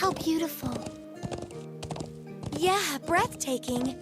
How beautiful. Yeah, breathtaking.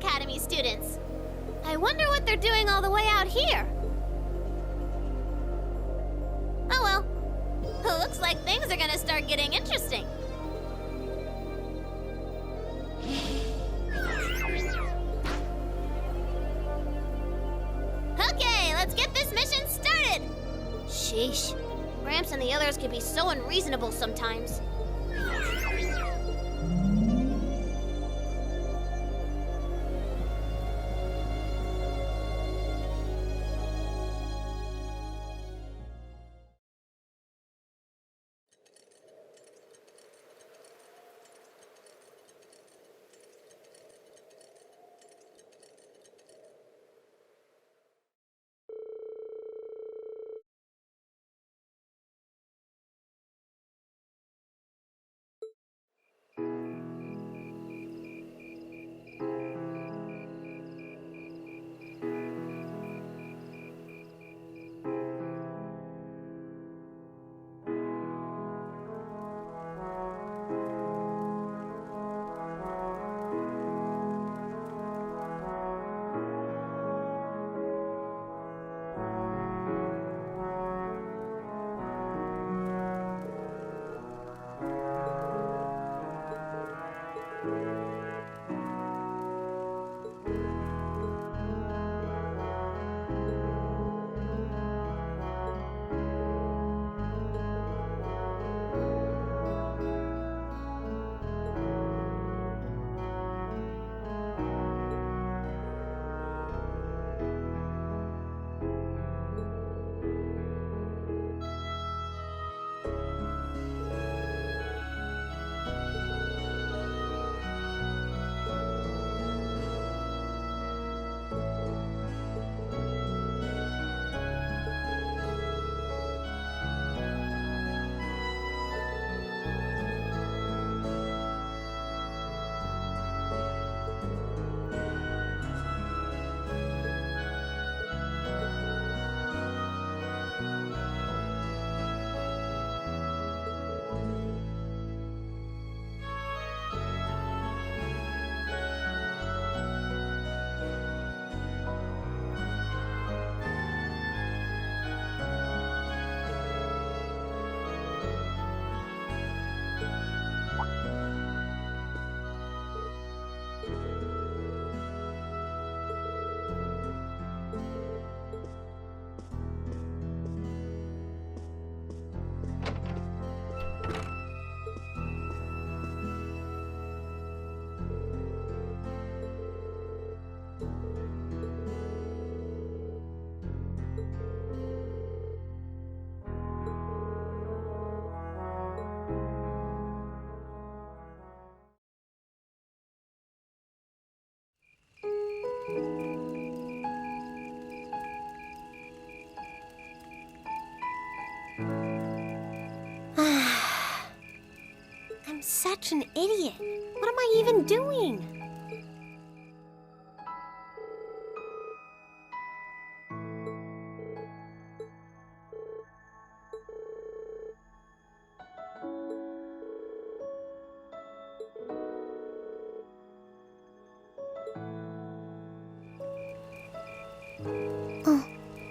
Academy students. I wonder what they're doing all the way out here. Oh well. Looks like things are gonna start getting interesting. Okay, let's get this mission started! Sheesh. Gramps and the others can be so unreasonable sometimes. I'm such an idiot. What am I even doing?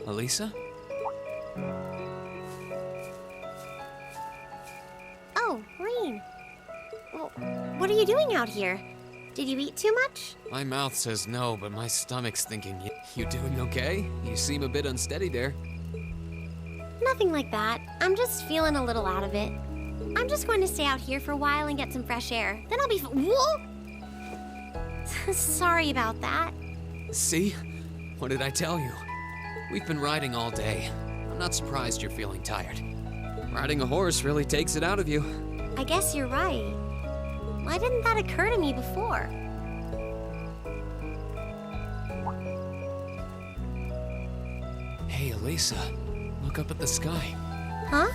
Alisa? Oh, Rean. Well, what are you doing out here? Did you eat too much? My mouth says no, but my stomach's thinking, you doing okay? You seem a bit unsteady there. Nothing like that. I'm just feeling a little out of it. I'm just going to stay out here for a while and get some fresh air. Then I'll be Whoa! Sorry about that. See? What did I tell you? We've been riding all day. I'm not surprised you're feeling tired. Riding a horse really takes it out of you. I guess you're right. Why didn't that occur to me before? Hey, Alisa, look up at the sky. Huh?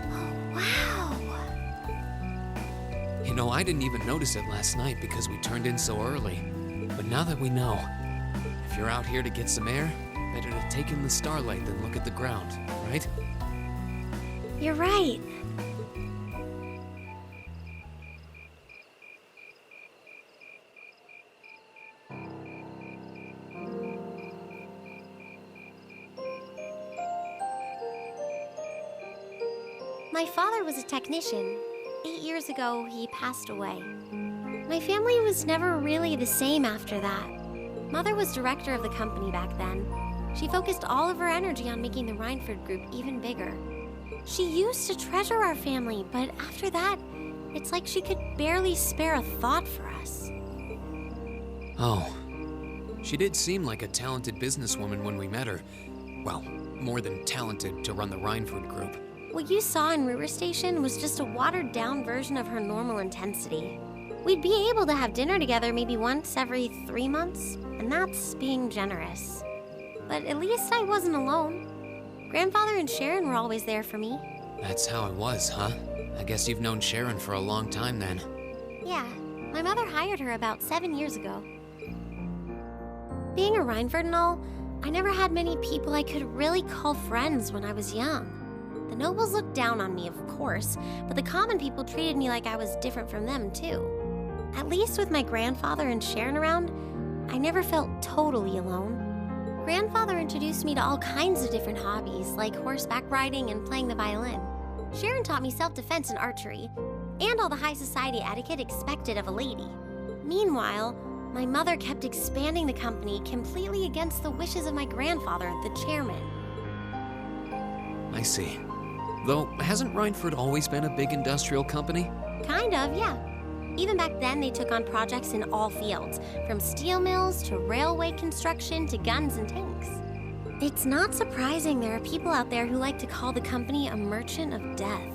Oh, wow. You know, I didn't even notice it last night because we turned in so early. But now that we know, if you're out here to get some air, better to take in the starlight than look at the ground, right? You're right. father was a technician. 8 years ago, he passed away. My family was never really the same after that. Mother was director of the company back then. She focused all of her energy on making the Reinford group even bigger. She used to treasure our family, but after that, it's like she could barely spare a thought for us. Oh. She did seem like a talented businesswoman when we met her. Well, more than talented to run the Reinford group. What you saw in River Station was just a watered-down version of her normal intensity. We'd be able to have dinner together maybe once every 3 months, and that's being generous. But at least I wasn't alone. Grandfather and Sharon were always there for me. That's how it was, huh? I guess you've known Sharon for a long time then. Yeah, my mother hired her about 7 years ago. Being a Reinford and all, I never had many people I could really call friends when I was young. The nobles looked down on me, of course, but the common people treated me like I was different from them, too. At least with my grandfather and Sharon around, I never felt totally alone. Grandfather introduced me to all kinds of different hobbies, like horseback riding and playing the violin. Sharon taught me self-defense and archery, and all the high society etiquette expected of a lady. Meanwhile, my mother kept expanding the company completely against the wishes of my grandfather, the chairman. I see. Though, hasn't Reinford always been a big industrial company? Kind of, yeah. Even back then, they took on projects in all fields, from steel mills to railway construction to guns and tanks. It's not surprising there are people out there who like to call the company a merchant of death.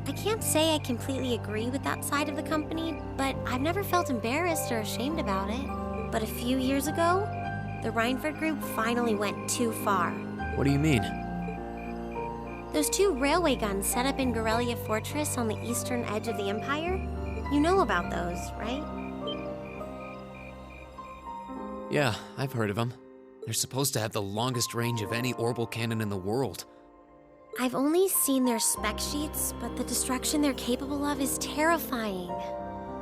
I can't say I completely agree with that side of the company, but I've never felt embarrassed or ashamed about it. But a few years ago, the Reinford group finally went too far. What do you mean? Those 2 railway guns set up in Guerrilla Fortress on the eastern edge of the Empire? You know about those, right? Yeah, I've heard of them. They're supposed to have the longest range of any orbital cannon in the world. I've only seen their spec sheets, but the destruction they're capable of is terrifying.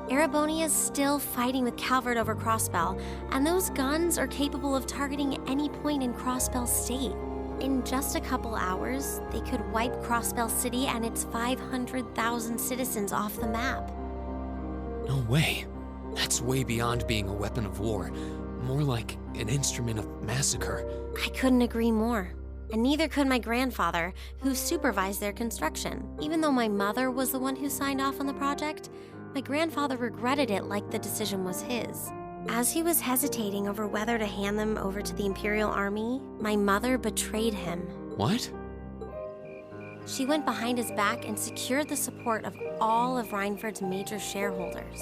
Erebonia's still fighting with Calvert over Crossbell, and those guns are capable of targeting any point in Crossbell State. In just a couple hours, they could wipe Crossbell City and its 500,000 citizens off the map. No way. That's way beyond being a weapon of war. More like an instrument of massacre. I couldn't agree more. And neither could my grandfather, who supervised their construction. Even though my mother was the one who signed off on the project, my grandfather regretted it like the decision was his. As he was hesitating over whether to hand them over to the Imperial Army, my mother betrayed him. What? She went behind his back and secured the support of all of Reinford's major shareholders.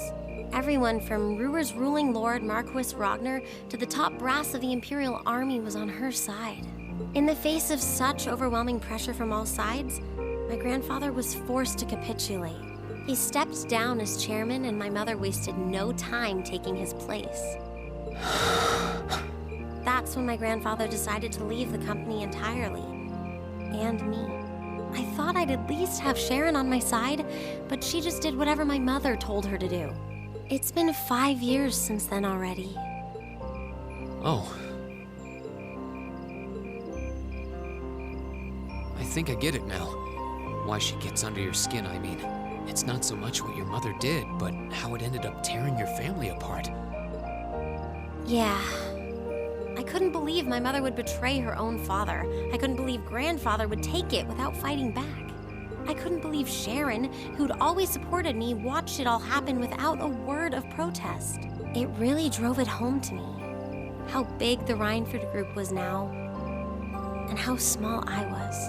Everyone from Ruhr's ruling lord Marquis Ragnar to the top brass of the Imperial Army was on her side. In the face of such overwhelming pressure from all sides, my grandfather was forced to capitulate. He stepped down as chairman, and my mother wasted no time taking his place. That's when my grandfather decided to leave the company entirely. And me. I thought I'd at least have Sharon on my side, but she just did whatever my mother told her to do. It's been 5 years since then already. Oh. I think I get it now. Why she gets under your skin, I mean. It's not so much what your mother did, but how it ended up tearing your family apart. Yeah. I couldn't believe my mother would betray her own father. I couldn't believe grandfather would take it without fighting back. I couldn't believe Sharon, who'd always supported me, watched it all happen without a word of protest. It really drove it home to me. How big the Reinford group was now, and how small I was.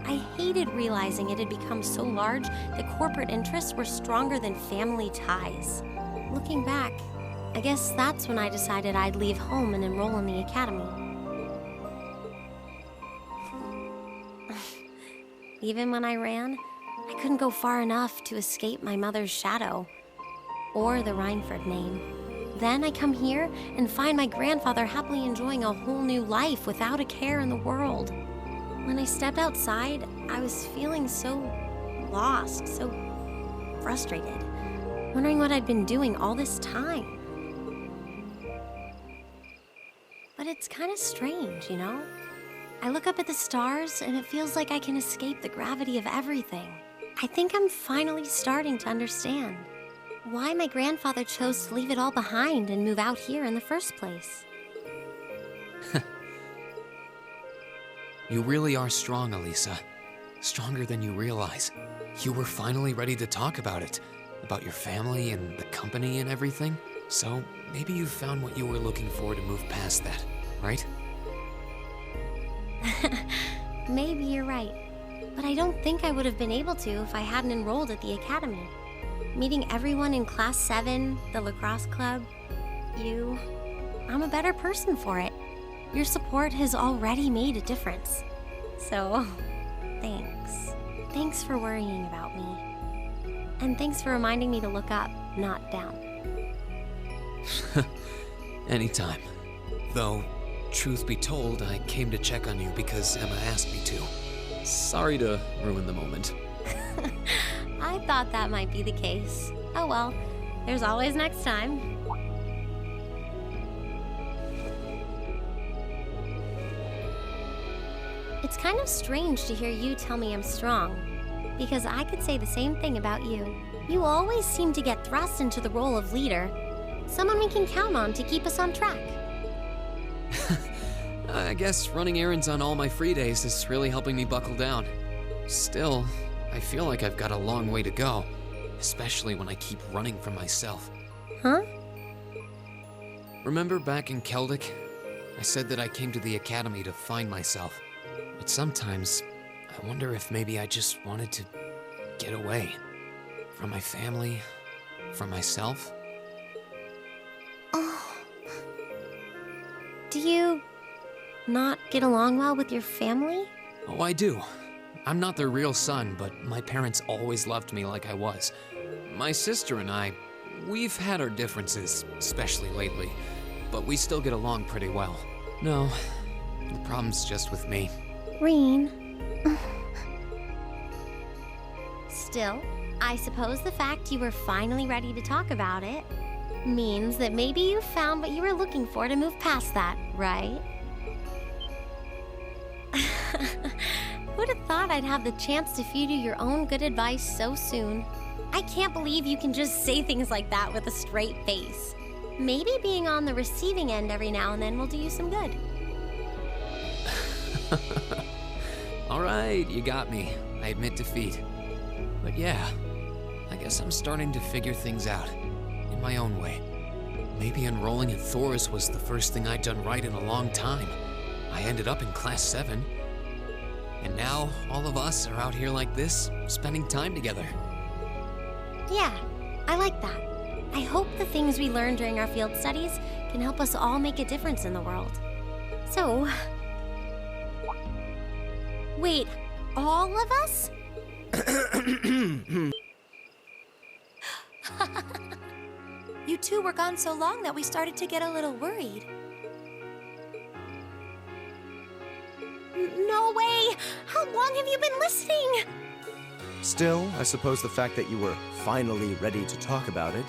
I hated realizing it had become so large that corporate interests were stronger than family ties. Looking back, I guess that's when I decided I'd leave home and enroll in the academy. Even when I ran, I couldn't go far enough to escape my mother's shadow, or the Reinford name. Then I come here and find my grandfather happily enjoying a whole new life without a care in the world. When I stepped outside, I was feeling so lost, so frustrated, wondering what I'd been doing all this time. But it's kind of strange, you know? I look up at the stars and it feels like I can escape the gravity of everything. I think I'm finally starting to understand why my grandfather chose to leave it all behind and move out here in the first place. You really are strong, Alisa. Stronger than you realize. You were finally ready to talk about it. About your family and the company and everything. So maybe you found what you were looking for to move past that, right? Maybe you're right. But I don't think I would have been able to if I hadn't enrolled at the academy. Meeting everyone in Class 7, the lacrosse club, you... I'm a better person for it. Your support has already made a difference. So, thanks. Thanks for worrying about me. And thanks for reminding me to look up, not down. Anytime. Though, truth be told, I came to check on you because Emma asked me to. Sorry to ruin the moment. I thought that might be the case. Oh well, there's always next time. It's kind of strange to hear you tell me I'm strong, because I could say the same thing about you. You always seem to get thrust into the role of leader, someone we can count on to keep us on track. I guess running errands on all my free days is really helping me buckle down. Still, I feel like I've got a long way to go, especially when I keep running from myself. Huh? Remember back in Keldic? I said that I came to the academy to find myself. But sometimes, I wonder if maybe I just wanted to get away. From my family, from myself. Oh. Do you not get along well with your family? Oh, I do. I'm not their real son, but my parents always loved me like I was. My sister and I, we've had our differences, especially lately, but we still get along pretty well. No, the problem's just with me. Rean. Still, I suppose the fact you were finally ready to talk about it means that maybe you found what you were looking for to move past that, right? Who'd have thought I'd have the chance to feed you your own good advice so soon? I can't believe you can just say things like that with a straight face. Maybe being on the receiving end every now and then will do you some good. All right, you got me. I admit defeat. But yeah, I guess I'm starting to figure things out in my own way. Maybe enrolling at Thoris was the first thing I'd done right in a long time. I ended up in Class 7. And now, all of us are out here like this, spending time together. Yeah, I like that. I hope the things we learned during our field studies can help us all make a difference in the world. So... Wait, all of us? You two were gone so long that we started to get a little worried. No way! How long have you been listening? Still, I suppose the fact that you were finally ready to talk about it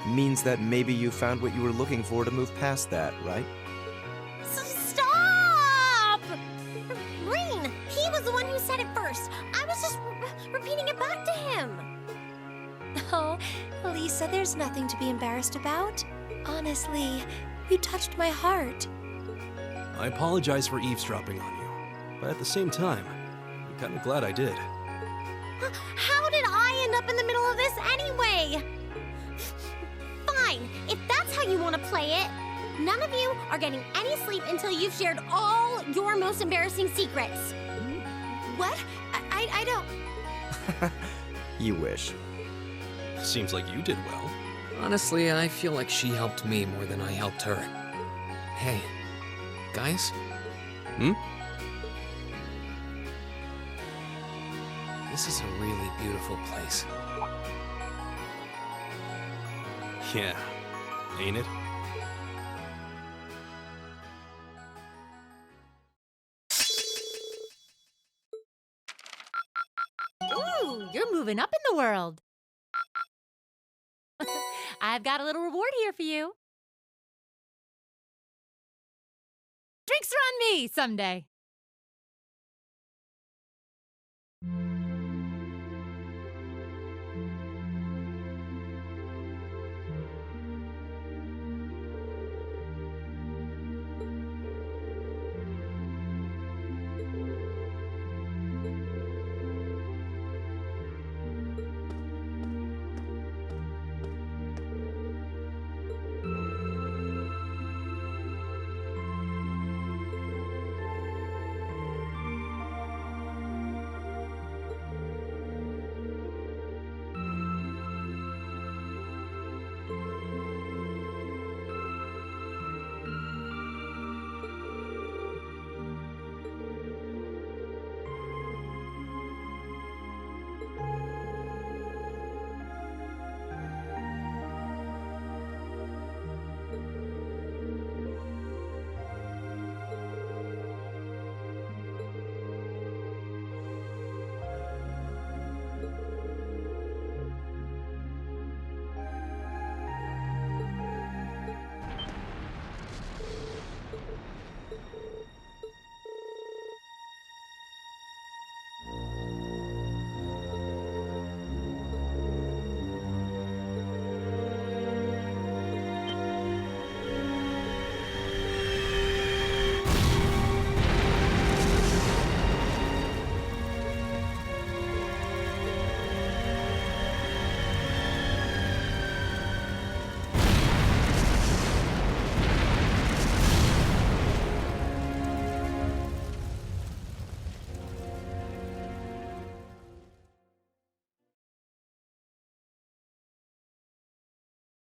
means that maybe you found what you were looking for to move past that, right? Stop! Rean, he was the one who said it first. I was just repeating it back to him. Oh, Alisa, there's nothing to be embarrassed about. Honestly, you touched my heart. I apologize for eavesdropping on you, but at the same time, I'm kind of glad I did. How did I end up in the middle of this anyway? Fine, if that's how you want to play it. None of you are getting any sleep until you've shared all your most embarrassing secrets. What? I don't... You wish. Seems like you did well. Honestly, I feel like she helped me more than I helped her. Hey, guys? Hmm? This is a really beautiful place. Yeah, ain't it? Ooh, you're moving up in the world. I've got a little reward here for you. Drinks are on me someday.